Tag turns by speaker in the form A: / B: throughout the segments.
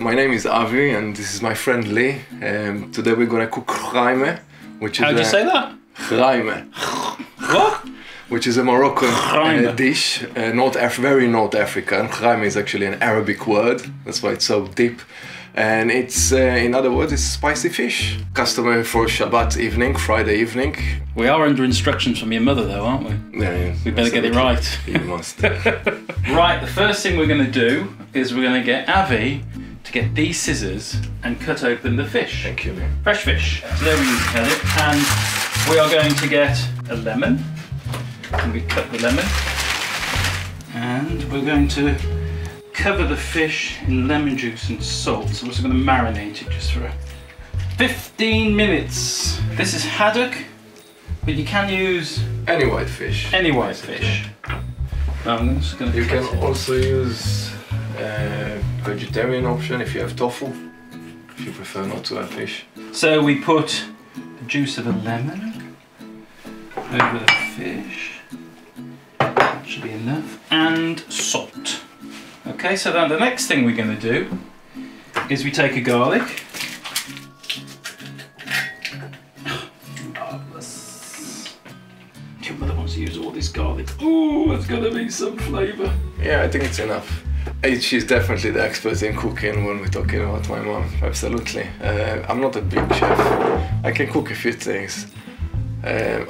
A: My name is Avi and this is my friend Lee. Today we're gonna cook chraime, which is
B: How do you say that?
A: Chraime.
B: What?
A: Which is a Moroccan
B: Chraime.
A: dish, very North African. Chraime is actually an Arabic word, that's why it's so deep. And it's, in other words, it's spicy fish. Customary for Shabbat evening, Friday evening.
B: We are under instructions from your mother though, aren't we?
A: Yeah,
B: We better get it right.
A: You must.
B: Right, the first thing we're going to do is we're going to get Avi to get these scissors and cut open the fish.
A: Thank you.
B: Fresh fish. So there we cut it. And we are going to get a lemon. And we cut the lemon. And we're going to cover the fish in lemon juice and salt. So we're also going to marinate it just for 15 minutes. This is haddock, but you can use
A: Any white fish.
B: any white fish. Now I'm just going to
A: You can also use vegetarian option if you have tofu, if you prefer not to have fish.
B: So we put the juice of a lemon over the fish. That should be enough. And salt. Okay, so then the next thing we're going to do is we take a garlic. Marvellous. Your mother wants to use all this garlic. Oh, there's going to be some flavour.
A: Yeah, I think it's enough. She's definitely the expert in cooking when we're talking about my mom, absolutely. I'm not a big chef. I can cook a few things.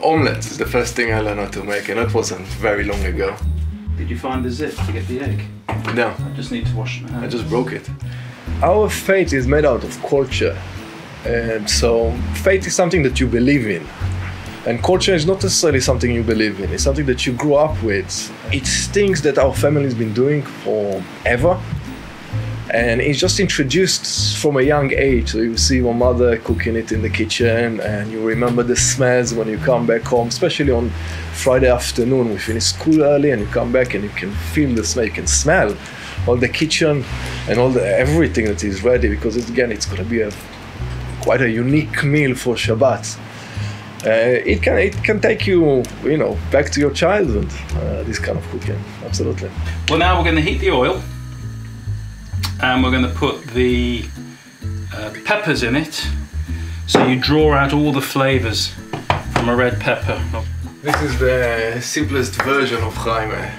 A: Omelette is the first thing I learned how to make, and that wasn't very long ago.
B: Did you find the zip to get the egg?
A: No,
B: I just need to wash my hands.
A: I just broke it. Our faith is made out of culture, and so faith is something that you believe in. And culture is not necessarily something you believe in, it's something that you grew up with. It's things that our family's been doing forever. And it's just introduced from a young age. So you see your mother cooking it in the kitchen and you remember the smells when you come back home, especially on Friday afternoon. We finish school early and you come back and you can feel the smell, you can smell all the kitchen and everything that is ready, because it's going to be quite a unique meal for Shabbat. It can take you, back to your childhood, this kind of cooking, absolutely.
B: Well, now we're going to heat the oil and we're going to put the peppers in it, so you draw out all the flavours from a red pepper.
A: This is the simplest version of chraime.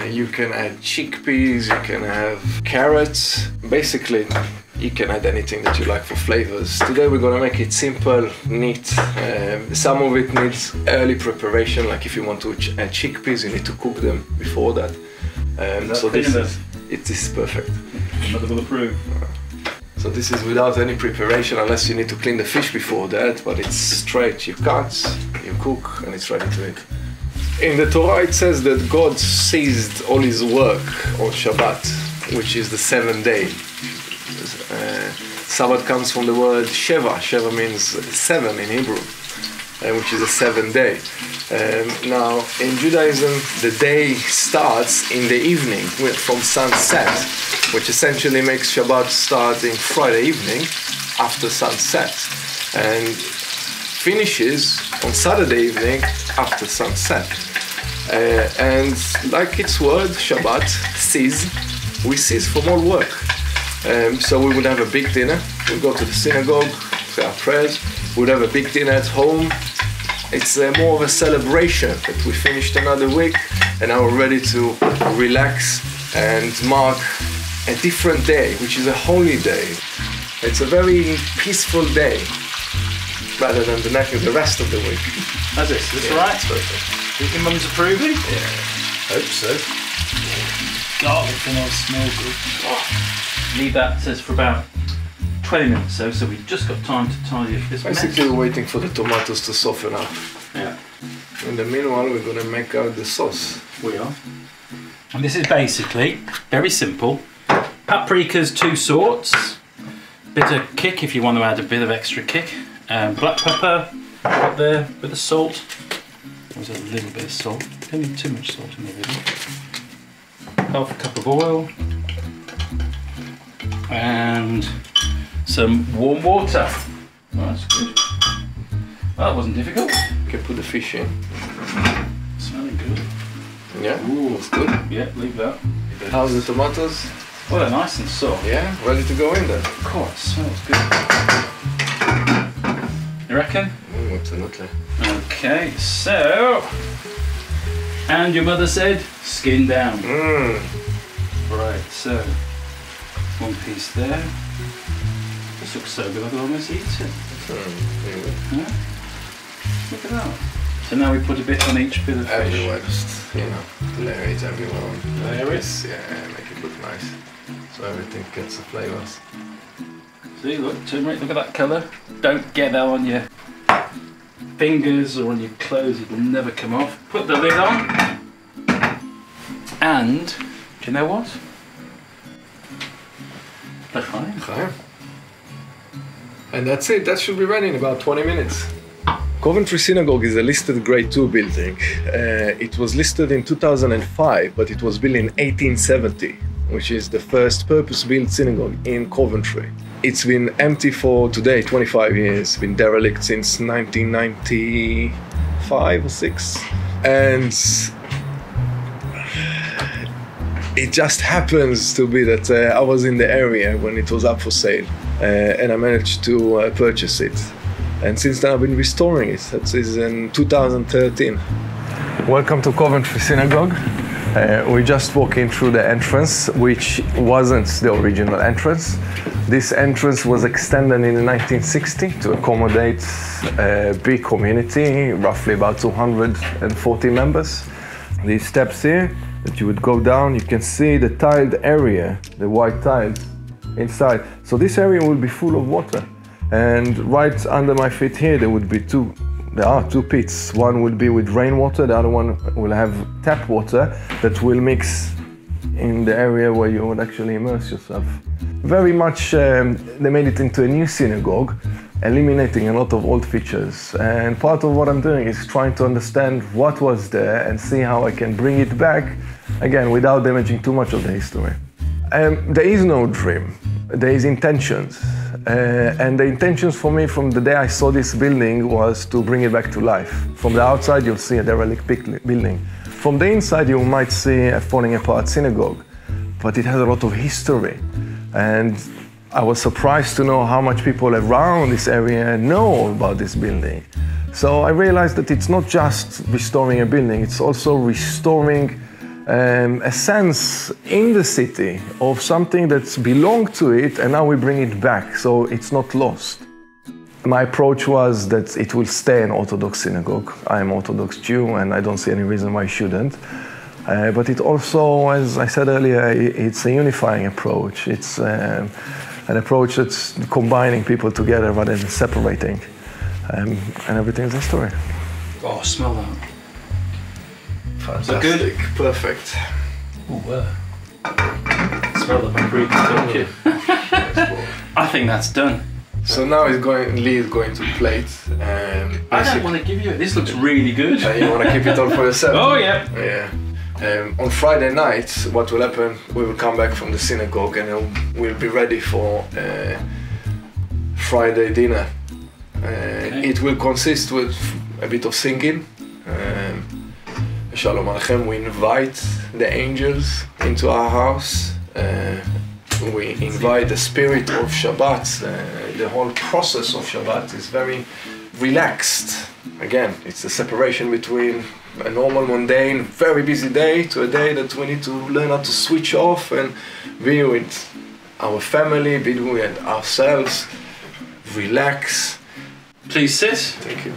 A: You can add chickpeas, you can have carrots, basically you can add anything that you like for flavors. Today we're gonna make it simple, neat. Some of it needs early preparation, like if you want to add chickpeas, you need to cook them before that. So it is perfect.
B: Mother will approve.
A: So this is without any preparation, unless you need to clean the fish before that, but it's straight, you cut, you cook, and it's ready to eat. In the Torah it says that God ceased all his work on Shabbat, which is the seventh day. Sabbath comes from the word Sheva. Sheva means seven in Hebrew, which is a seventh day. Now, in Judaism, the day starts in the evening from sunset, which essentially makes Shabbat starting Friday evening after sunset, and finishes on Saturday evening after sunset. And like its word, Shabbat, cease, we cease from all work. So we would have a big dinner, we'd go to the synagogue, say our prayers, we'd have a big dinner at home. It's more of a celebration that we finished another week and now we're ready to relax and mark a different day, which is a holy day. It's a very peaceful day rather than the rest of the week.
B: How's this? Is this alright?
A: Perfect.
B: Do you think Mum's approving?
A: Yeah, hope so.
B: Garlic and all smell good. Oh. Leave that, says, for about 20 minutes so we've just got time to tidy up this mess.
A: Basically we're waiting for the tomatoes to soften up.
B: Yeah.
A: In the meanwhile we're going to make out the sauce.
B: We are. And this is basically very simple. Paprika's two sorts. Bit of kick if you want to add a bit of extra kick. Black pepper up there with the salt. There's a little bit of salt. Don't need too much salt in there really. Half a cup of oil. And some warm water. Oh, that's good. Well, that wasn't difficult.
A: You can put the fish in.
B: Smelling good.
A: Yeah,
B: Ooh,
A: that's good.
B: Yeah, leave that.
A: How's the tomatoes?
B: Well, they're nice and soft.
A: Yeah, ready to go in then.
B: God, it smells good. You reckon?
A: Absolutely.
B: Okay, so... And your mother said, skin down. Right, so... One piece there. This looks so good I could almost eat it. Yeah? Look at that. So now we put a bit on each bit of fish.
A: Everywhere, just, you know, layer it everywhere.
B: Layer it?
A: Yeah, make it look nice. So everything gets the flavours.
B: See, look, turmeric, look at that colour. Don't get that on your fingers or on your clothes, it will never come off. Put the lid on. And, do you know what? L'chaim.
A: L'chaim. And that's it, that should be ready in about 20 minutes. Coventry Synagogue is a listed Grade 2 building. It was listed in 2005, but it was built in 1870, which is the first purpose-built synagogue in Coventry. It's been empty for today 25 years, been derelict since 1995 or 6. And it just happens to be that I was in the area when it was up for sale, and I managed to purchase it. And since then I've been restoring it. That is in 2013. Welcome to Coventry Synagogue. We're just walking through the entrance, which wasn't the original entrance. This entrance was extended in 1960 to accommodate a big community, roughly about 240 members. These steps here that you would go down, you can see the tiled area, the white tiles inside. So this area will be full of water. And right under my feet here, there are two pits. One will be with rainwater, the other one will have tap water that will mix in the area where you would actually immerse yourself. Very much, they made it into a new synagogue, eliminating a lot of old features. And part of what I'm doing is trying to understand what was there and see how I can bring it back, again, without damaging too much of the history. There is no dream, there is intentions. And the intentions for me from the day I saw this building was to bring it back to life. From the outside, you'll see a derelict building. From the inside, you might see a falling apart synagogue, but it has a lot of history. And I was surprised to know how much people around this area know about this building. So I realized that it's not just restoring a building, it's also restoring a sense in the city of something that's belonged to it, and now we bring it back, so it's not lost. My approach was that it will stay an Orthodox synagogue. I'm Orthodox Jew, and I don't see any reason why I shouldn't. But it also, as I said earlier, it's a unifying approach. It's an approach that's combining people together rather than separating. And everything's a story.
B: Oh, smell that.
A: Fantastic.
B: Good?
A: Perfect.
B: Ooh, smell the paprika, don't you? I think that's done.
A: So now Lee is going to plate.
B: I don't want to give you it. This looks really good.
A: You want to keep it all for yourself?
B: Oh, yeah.
A: Yeah. On Friday night, what will happen, we will come back from the synagogue and we'll be ready for Friday dinner.
B: Okay.
A: It will consist with a bit of singing. Shalom Aleichem, we invite the angels into our house. We invite the spirit of Shabbat. The whole process of Shabbat is very relaxed. Again, it's a separation between a normal, mundane, very busy day to a day that we need to learn how to switch off and be with our family, be with ourselves, relax.
B: Please sit.
A: Thank you.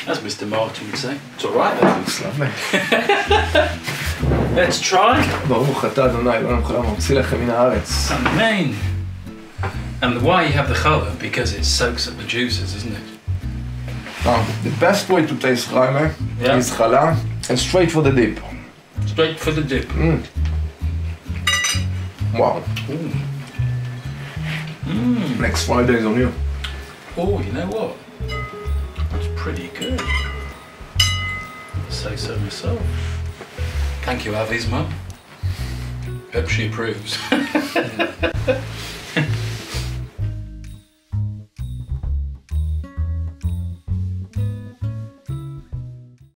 B: As Mr. Martin would say. It's all right then.
A: It's lovely.
B: Let's try.
A: ברוך אתה אדוני אלוהינו מלך העולם הממציא לחם מן הארץ.
B: Amen. And why you have the challah? Because it soaks up the juices, isn't it?
A: Now, the best way to taste chaime is challah and straight for the dip.
B: Straight for the dip.
A: Wow. Next Friday is on you.
B: Oh, you know what? That's pretty good. I'll say so myself. Thank you, Avi's mum. Hope she approves.